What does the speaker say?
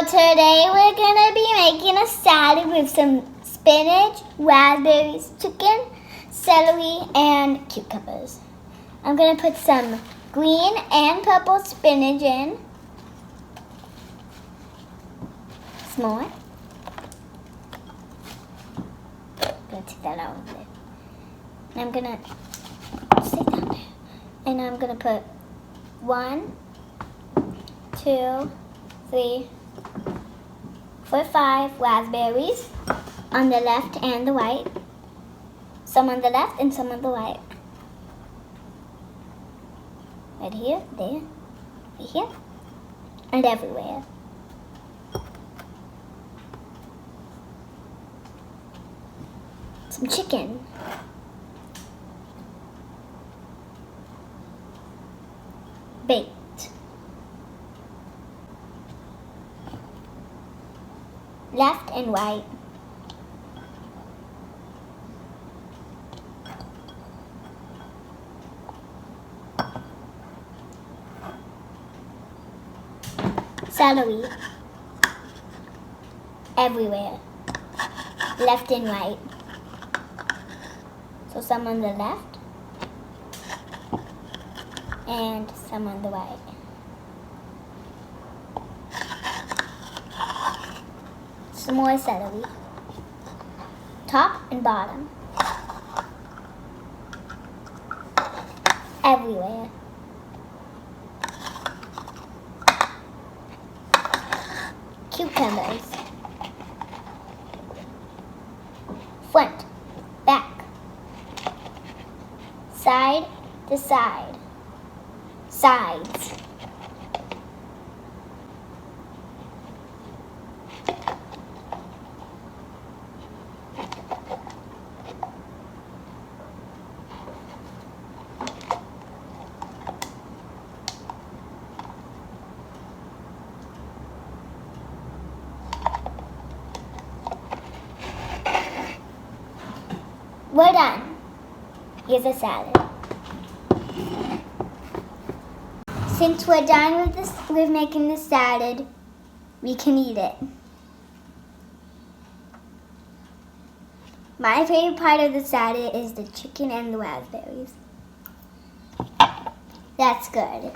today we're gonna be making a salad with some spinach, raspberries, chicken, celery, and cucumbers. I'm gonna put some green and purple spinach in. Some more. I'm gonna take that out of there. And I'm gonna sit down there. And I'm gonna put 1, 2, 3, 4, 5 raspberries on the left and the right. Some on the left and some on the right. Right here, there, right here, and everywhere. Some chicken. Baked. Left and right. Celery. Everywhere. Left and right. So some on the left and some on the right. Some more celery. Top and bottom. Everywhere. Cucumbers. Front, back, side to side, sides. We're done. Here's a salad. Since we're done with making the salad, we can eat it. My favorite part of the salad is the chicken and the raspberries. That's good.